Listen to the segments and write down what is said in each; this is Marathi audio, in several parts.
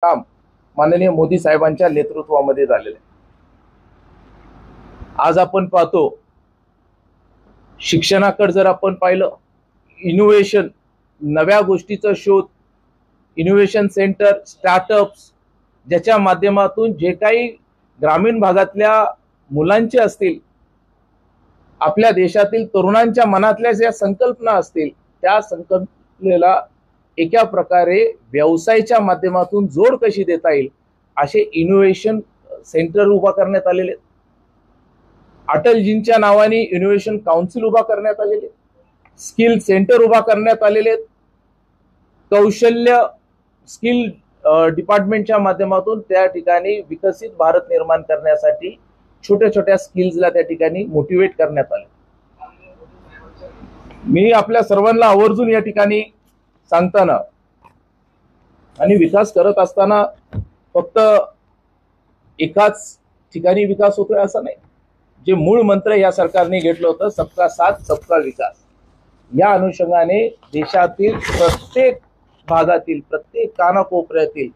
काम माननीय मोदी साहेबांच्या नेतृत्वामध्ये झालेलं आहे। आज आपण पाहतो शिक्षणाकडे जर आपण पाहिलं, इनोव्हेशन, नव्या गोष्टीचा शोध, इनोव्हेशन सेंटर, स्टार्टअप्स, ज्याच्या माध्यमातून जे काही ग्रामीण भागातल्या मुलांचे असतील, आपल्या देशातील तरुणांच्या मनातल्या ज्या संकल्पना असतील, त्या संकल्पनेला एका प्रकारे व्यवसायाच्या माध्यमातून जोड कशी देता येईल असे इनोव्हेशन सेंटर उभा करण्यात आलेले आहेत। अटलजींच्या नावाने इनोव्हेशन काउन्सिल उभा करण्यात आलेले, स्किल सेंटर उभा करण्यात आलेले, कौशल्य स्किल डिपार्टमेंटच्या माध्यमातून त्या ठिकाणी विकसित भारत निर्माण करण्यासाठी छोट्या छोट्या स्किल्सला त्या ठिकाणी मोटिवेट करण्यात आले। मी आपल्या सर्वांना आवर्जून या ठिकाणी सांगताना आणि विकास करत असताना फक्त एकाच ठिकाणी विकास होतोय असं नाही। जे मूळ मंत्र या सरकारने घेतलं होतं, सबका साथ सबका विकास, या अनुषंगाने देशातील प्रत्येक भागातील, प्रत्येक कानाकोपऱ्यातील,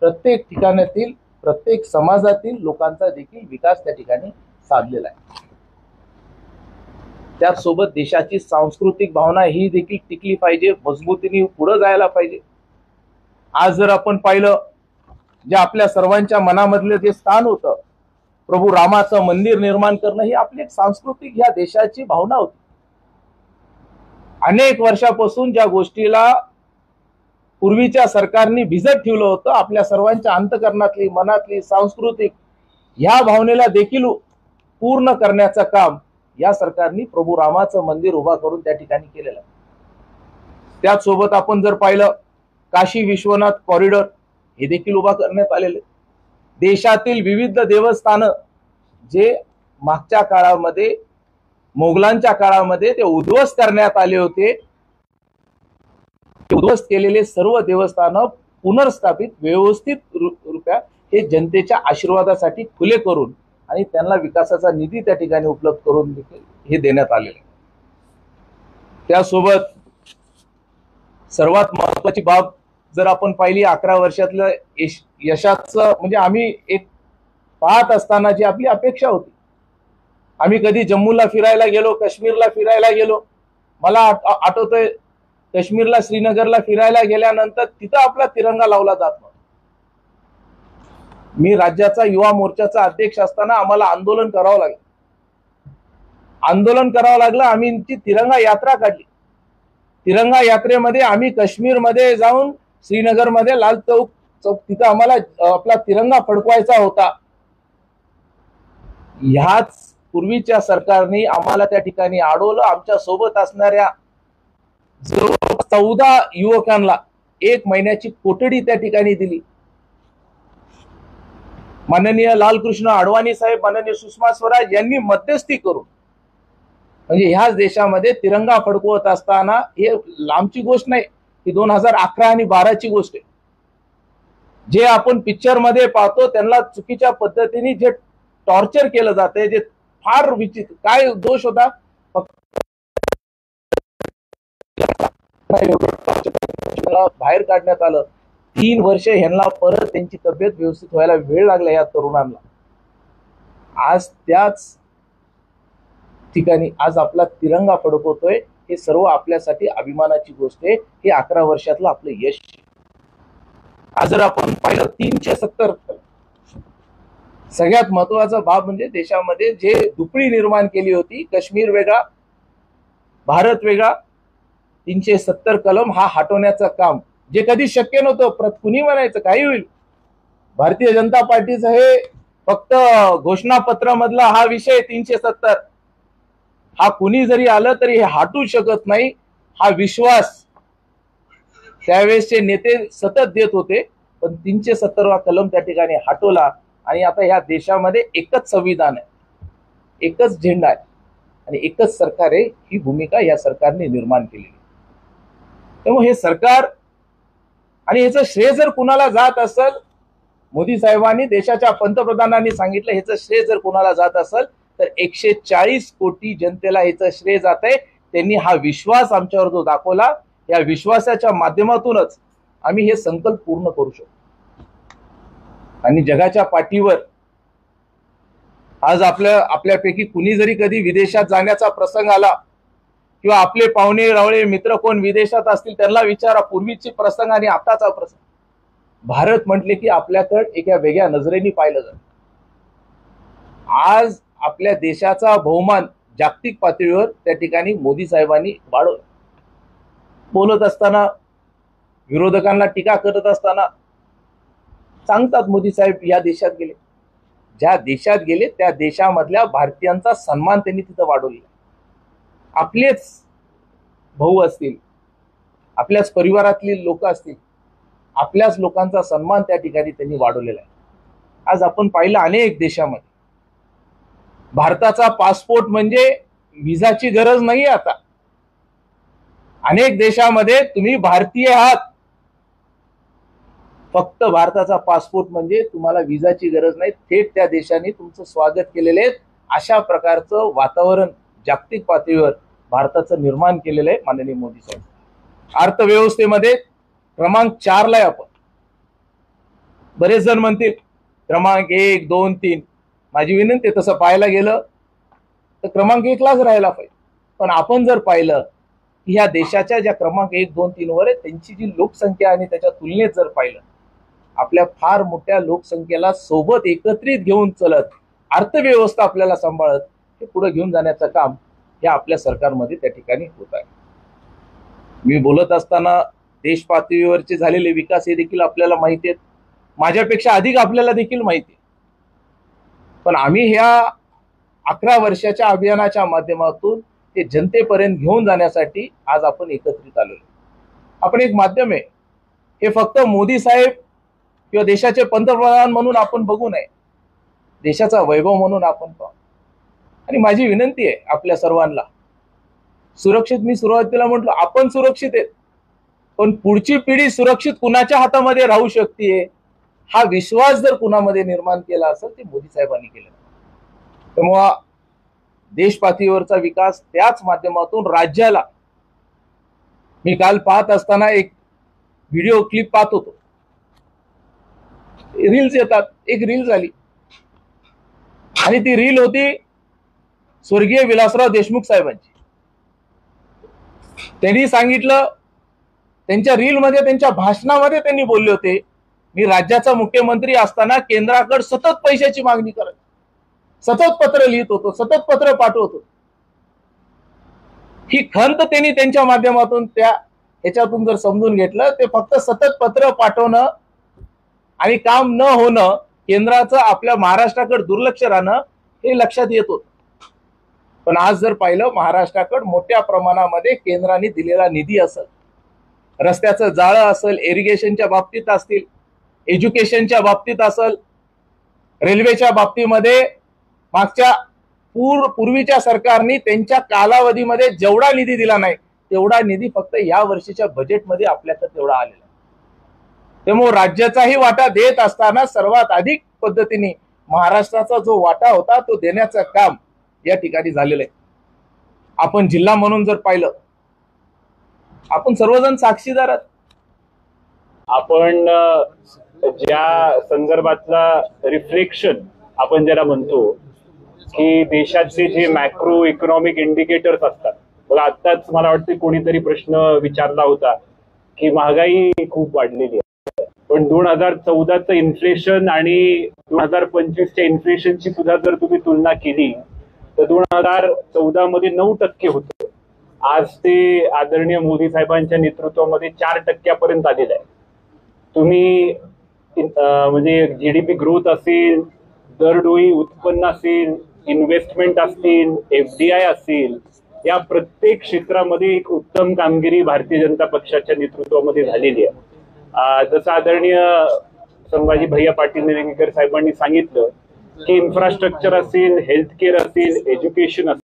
प्रत्येक ठिकाणातील, प्रत्येक समाजातील लोकांचा देखील विकास त्या ठिकाणी साधलेला आहे। त्याचसोबत देशाची सांस्कृतिक भावना ही देखील टिकली पाहिजे, मजबूतीने पुढे जायला पाहिजे। आज जर आपण पाहिलं, जे आपल्या सर्वांच्या मनामधलं जे स्थान होतं, प्रभू रामाचं मंदिर निर्माण करणं, ही आपली एक सांस्कृतिक या देशाची भावना होती। अनेक वर्षापासून ज्या गोष्टीला पूर्वीच्या सरकारने भिजत ठेवलं होतं, आपल्या सर्वांच्या अंतःकरणातली, मनातली सांस्कृतिक ह्या भावनेला देखील पूर्ण करण्याचं काम या सरकारने प्रभू रामाचं मंदिर उभा करून त्या ठिकाणी केलेलं आहे। त्याचसोबत आपण जर पाहिलं, काशी विश्वनाथ कॉरिडॉर हे देखील उभा करण्यात आलेले। देशातील विविध देवस्थानं जे मागच्या काळामध्ये, मोगलांच्या काळामध्ये ते उद्ध्वस्त करण्यात आले होते, उद्ध्वस्त केलेले सर्व देवस्थानं पुनर्स्थापित व्यवस्थित रूपात हे जनतेच्या आशीर्वादासाठी खुले करून आणि त्यांना विकासाचा निधी त्या ठिकाणी उपलब्ध करून हे देण्यात आलेले। त्यासोबत सर्वात महत्त्वाची बाब जर आपण पाहिली, 11 वर्षातलं यशाचं म्हणजे आम्ही एक पाहत असताना जी आपली अपेक्षा होती, आम्ही कधी जम्मूला फिरायला गेलो, काश्मीरला फिरायला गेलो, मला आठवतंय काश्मीरला, श्रीनगरला फिरायला गेल्यानंतर तिथं आपला तिरंगा लावला जात नव्हता। मी राज्याचा युवा मोर्चाचा अध्यक्ष असताना आम्हाला आंदोलन करावं लागलं, आम्ही तिरंगा यात्रा काढली। तिरंगा यात्रेमध्ये आम्ही काश्मीरमध्ये जाऊन श्रीनगरमध्ये लाल चौक तिथं आम्हाला आपला तिरंगा फडकवायचा होता। ह्याच पूर्वीच्या सरकारने आम्हाला त्या ठिकाणी अडवलं। आमच्या सोबत असणाऱ्या 14 युवकांना 1 महिन्याची कोठडी त्या ठिकाणी दिली। माननीय लालकृष्ण अडवाणी साहेब, माननीय सुषमा स्वराज यांनी मध्यस्थी करून, म्हणजे ह्याच देशामध्ये तिरंगा फडकवत असताना, हे लांबची गोष्ट नाही, ही 2011 आणि 12ची गोष्ट आहे। जे आपण पिक्चर मध्ये पाहतो, त्यांना चुकीच्या पद्धतीने जे टॉर्चर केलं जाते, जे फार विचित्र, काय दोष होता, बाहेर काढण्यात आलं। 3 वर्ष ह्यांना परत त्यांची तब्येत व्यवस्थित व्हायला वेळ लागला या तरुणांना। आज त्याच ठिकाणी आज आपला तिरंगा फडकवतोय, हे सर्व आपल्यासाठी अभिमानाची गोष्ट आहे। हे 11 वर्षातलं आपलं यश। आज जर आपण पाहिलं, 370 सगळ्यात महत्वाचा बाब म्हणजे देशामध्ये जे दुपडी निर्माण केली होती, काश्मीर वेगळा, भारत वेगळा, 370 कलम हा हटवण्याचं काम, जे कधी शक्य नव्हतं। कुणी म्हणायचं काही होईल, भारतीय जनता पार्टीचं हे फक्त घोषणापत्र मधला हा विषय 370, हा कुणी जरी आलं तरी हे हटू शकत नाही, हा विश्वास त्यावेळेसचे नेते सतत देत होते। पण 370वा कलम त्या ठिकाणी हटवला आणि आता ह्या देशामध्ये एकच संविधान आहे, एकच झेंडा आहे आणि एकच सरकार आहे। ही भूमिका या सरकारने निर्माण केलेली। त्यामुळे हे सरकार, आणि याचं श्रेय जर कुणाला जात असेल, मोदी साहेबांनी, देशाच्या पंतप्रधानांनी सांगितलं, ह्याचं श्रेय जर कुणाला जात असेल तर 140 कोटी जनतेला ह्याचं श्रेय जात आहे। त्यांनी हा विश्वास आमच्यावर जो दाखवला, या विश्वासाच्या माध्यमातूनच आम्ही हे संकल्प पूर्ण करू शकतो। आणि जगाच्या पाठीवर आज आपल्यापैकी कुणी जरी कधी विदेशात जाण्याचा प्रसंग आला किंवा आपले पाहुणे रावळे मित्र कोण विदेशात असतील त्यांना विचारा पूर्वीचे प्रसंग आणि आताचा प्रसंग. भारत म्हटले की आपल्याकडे एका वेगळ्या नजरेने पाहिलं जातं. आज आपल्या देशाचा बहुमान जागतिक पातळीवर त्या ठिकाणी मोदी साहेबांनी वाढवला. बोलत असताना विरोधकांना टीका करत असताना सांगतात मोदी साहेब या देशात गेले. ज्या देशात गेले त्या देशामधल्या भारतीयांचा सन्मान त्यांनी तिथं वाढवलेला. आपलेच भाऊ असतील, आपल्याच परिवारातली लोक असतील, आपल्याच लोकांचा सन्मान त्या ठिकाणी त्यांनी वाढवलेला आहे. आज आपण पाहिलं अनेक देशामध्ये भारताचा पासपोर्ट म्हणजे विजाची गरज नाही. आता अनेक देशामध्ये तुम्ही भारतीय आहात, फक्त भारताचा पासपोर्ट म्हणजे तुम्हाला विजाची गरज नाही, थेट त्या देशाने तुमचं स्वागत केलेले आहे. अशा प्रकारचं वातावरण जागतिक पातळीवर भारताचं निर्माण केलेलं आहे माननीय मोदी साहेब. अर्थव्यवस्थेमध्ये क्रमांक 4 ला आहे आपण. बरेच जण म्हणतील क्रमांक 1, 2, 3. माझी विनंती तसं पाहायला गेलं तर क्रमांक 1 लाच राहायला पाहिजे. पण आपण जर पाहिलं की ह्या देशाच्या ज्या क्रमांक 1, 2, 3 वर आहे त्यांची जी लोकसंख्या आणि त्याच्या तुलनेत जर पाहिलं, आपल्या फार मोठ्या लोकसंख्येला सोबत एकत्रित घेऊन चलत अर्थव्यवस्था आपल्याला सांभाळत हे पुढे घेऊन जाण्याचं काम हे आपल्या सरकारमध्ये त्या ठिकाणी होत आहे. मी बोलत असताना देश पातळीवरचे झालेले विकास हे देखील आपल्याला माहिती आहेत, माझ्यापेक्षा अधिक आपल्याला देखील माहिती आहे. पण आम्ही ह्या 11 वर्षाच्या अभियानाच्या माध्यमातून ते जनतेपर्यंत घेऊन जाण्यासाठी आज आपण एकत्रित आलेलो. आपण एक माध्यम आहे, हे फक्त मोदी साहेब किंवा देशाचे पंतप्रधान म्हणून आपण बघू नये, देशाचा वैभव म्हणून आपण पाहू. आणि माझी विनंती आहे आपल्या सर्वांना, सुरक्षित, मी सुरुवातीला म्हटलं आपण सुरक्षित आहेत, पण पुढची पिढी सुरक्षित कुणाच्या हातामध्ये राहू शकते हा विश्वास जर कुणामध्ये निर्माण केला असेल ते मोदी साहेबांनी केलं. त्यामुळे देश पातळीवरचा विकास त्याच माध्यमातून राज्याला, मी काल पाहत असताना एक व्हिडिओ क्लिप पाहत होतो, रील्स येतात, एक रील झाली आणि ती रील होती स्वर्गीय विलासराव देशमुख साहेबांची. त्यांनी सांगितलं, त्यांच्या रीलमध्ये, त्यांच्या भाषणामध्ये त्यांनी बोलले होते, मी राज्याचा मुख्यमंत्री असताना केंद्राकडे सतत पैशाची मागणी करत, सतत पत्र लिहित होतो, सतत पत्र पाठवत होतो. ही खंत त्यांनी त्यांच्या माध्यमातून ह्याच्यातून जर समजून घेतलं, ते फक्त सतत पत्र पाठवणं आणि काम न होणं, केंद्राचं आपल्या महाराष्ट्राकडे दुर्लक्ष राहणं हे लक्षात येत होतं. पण आज जर पाहिलं, महाराष्ट्राकडे मोठ्या प्रमाणामध्ये केंद्राने दिलेला निधी असेल, रस्त्याचं जाळं असेल, इरिगेशनच्या बाबतीत असतील, एज्युकेशनच्या बाबतीत असेल, रेल्वेच्या बाबतीमध्ये मागच्या पूर्वीच्या सरकारने त्यांच्या कालावधीमध्ये जेवढा निधी दिला नाही तेवढा निधी फक्त या वर्षीच्या बजेटमध्ये आपल्याकडे तेवढा आलेला. त्यामुळे राज्याचाही वाटा देत असताना सर्वात अधिक पद्धतीने महाराष्ट्राचा जो वाटा होता तो देण्याचं काम या ठिकाणी झालेलं आहे. आपण जिल्हा म्हणून जर पाहिलं, आपण सर्वजण साक्षीदार आहात. आपण ज्या संदर्भातला रिफ्लेक्शन आपण ज्याला म्हणतो की देशाचे जे मॅक्रो इकॉनॉमिक इंडिकेटर्स असतात, बघा आत्ताच मला वाटतं कोणीतरी प्रश्न विचारला होता की महागाई खूप वाढलेली आहे, पण 2014चं इन्फ्लेशन आणि 2025च्या इन्फ्लेशनची सुद्धा जर तुम्ही तुलना केली तर 2014 मध्ये 9% होतं. आज ते आदरणीय मोदी साहेबांच्या नेतृत्वामध्ये 4% आलेलं आहे. तुम्ही म्हणजे जीडीपी ग्रोथ असेल, दरडोई उत्पन्न असेल, इन्व्हेस्टमेंट असतील, FDI असेल, या प्रत्येक क्षेत्रामध्ये एक उत्तम कामगिरी भारतीय जनता पक्षाच्या नेतृत्वामध्ये झालेली आहे. जसं आदरणीय संभाजी भैया पाटील निलंगेकर साहेबांनी सांगितलं की इन्फ्रास्ट्रक्चर असेल, हेल्थ केअर असेल, एज्युकेशन असेल,